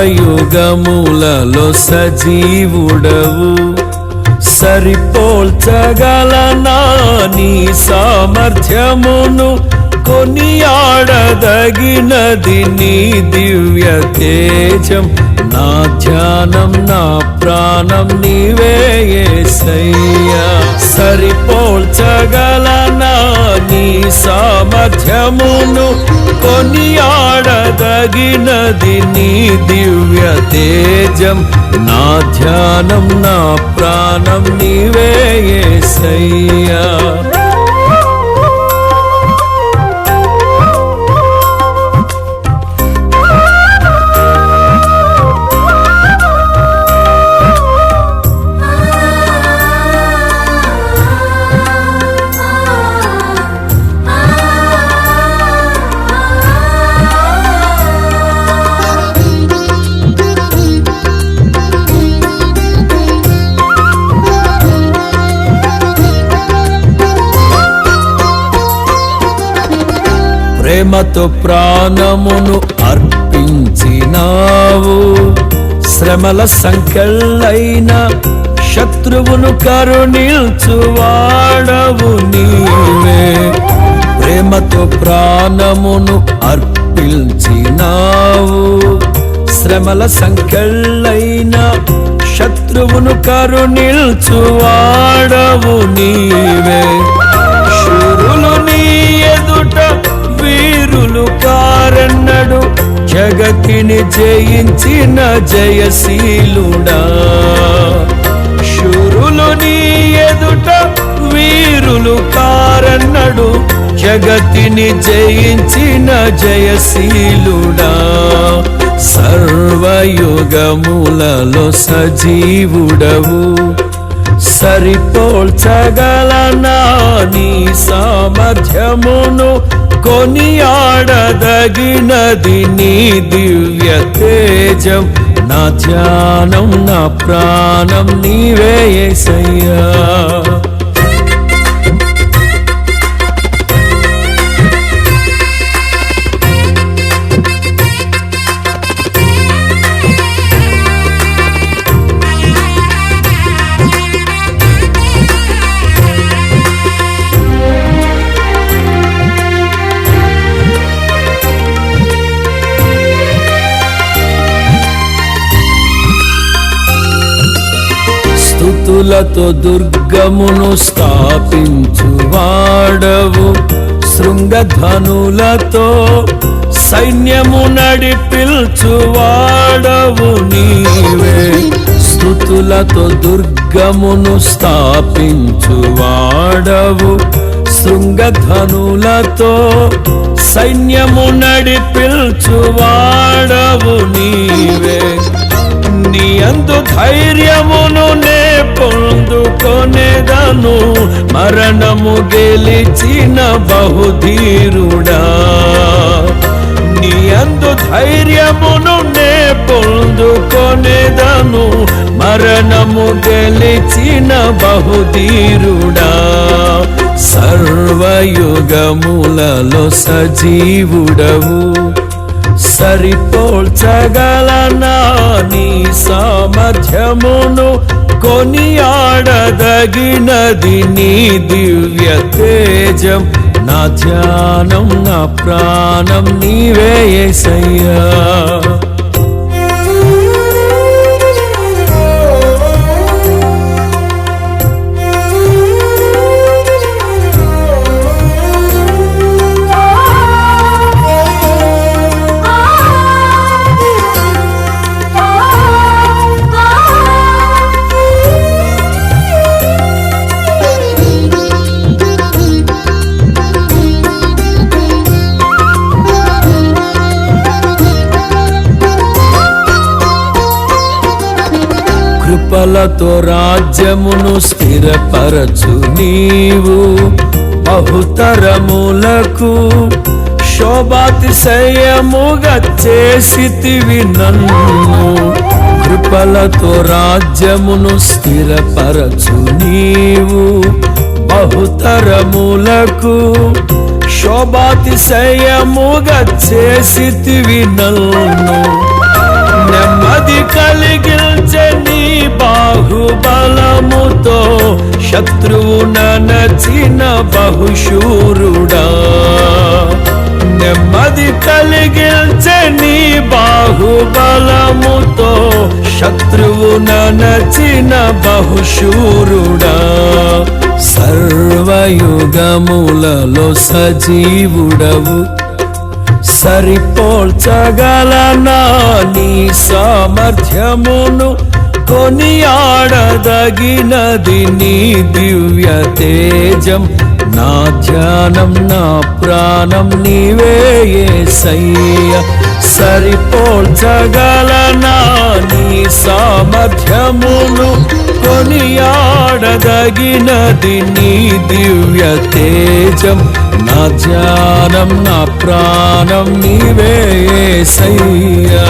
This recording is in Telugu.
సర్వయుగములలో సజీవుడవు, సరిపోల్చగలనా నీ సామర్థ్యమును, కొనియాడదగినది నీ దివ్య తేజం. నా ధ్యానం నా ప్రాణం నీవే యేసయ్యా. సరిపోల్చగలనా నీ సామర్థ్యమును, కొనియాడదగినది నీ దివ్య తేజం. నా ధ్యానం నా ప్రాణం నీవే యేసయ్యా. ప్రేమతో ప్రాణమును అర్పించినావు, శ్రమల సంకెళ్ళైన శత్రువును కరుణించువాడవు నీవే. ప్రేమతో ప్రాణమును అర్పించినావు, శ్రమల సంకెళ్ళైన శత్రువును కరుణించువాడవు నీవే. శూరులు నీ ఎదుట వీరులు కారన్నడు, జగతిని జయించిన జయశీలుడా. శూరులు నీ ఎదుట వీరులు కారన్నడు, జగతిని జయించిన జయశీలుడా. సర్వయుగములలో సజీవుడవు, సరిపోల్చగలనా నీ సామర్థ్యమును, కొనియాడదగినది నీ దివ్య తేజం. నా ధ్యానం నా ప్రాణం నీవే యేసయ్యా. స్తుతులతో దుర్గమును స్థాపించువాడవు, శృంగధనులతో సైన్యము నడిపిల్చువాడవు నీవే. స్తుతులతో దుర్గమును స్థాపించువాడవు, శృంగధనులతో సైన్యము నడిపిల్చువాడవు నీవే. నీ అందు ధైర్యమును నే పొందుకొనేదను, మరణము గెలిచిన బహుధీరుడా. నీ అందు ధైర్యమును నే పొందుకొనేదను, మరణము గెలిచిన బహుధీరుడా. సర్వయుగములలో సజీవుడవు, సరిపోల్చగలనా నీ సామర్థ్యమును, కొనియాడదగినది నీ దివ్య తేజం. నా ధ్యానం నా ప్రాణం నీవే యేసయ్యా. కృపలతో రాజ్యమును స్థిరపరచు నీవు, బహుతరములకు శోభాతిశయముగా చేసితివి నన్ను. కృపలతో రాజ్యమును స్థిరపరచు నీవు, బహుతరములకు శోభాతిశయముగా చేసితివి నన్ను. నెమ్మది కలిగించే నీ బాహుబలముతో శత్రువు నచిన బహుశూరుడా. నెమ్మది కలిగించే నీ బాహుబలముతో శత్రువు నచిన బహుశూరుడా. సర్వయుగములలో సజీవుడవు, సరిపోల్చగలనా నీ సామర్థ్యమును, కొనియాడదగినది నీ దివ్య తేజం. నా ధ్యానం నా ప్రాణం నీవే యేసయ్యా. సరిపోల్చగలనా నీ సామర్థ్యమును, కొనియాడదగినది నీ దివ్య తేజం. నా ధ్యానం నా ప్రాణం నీవే యేసయ్యా.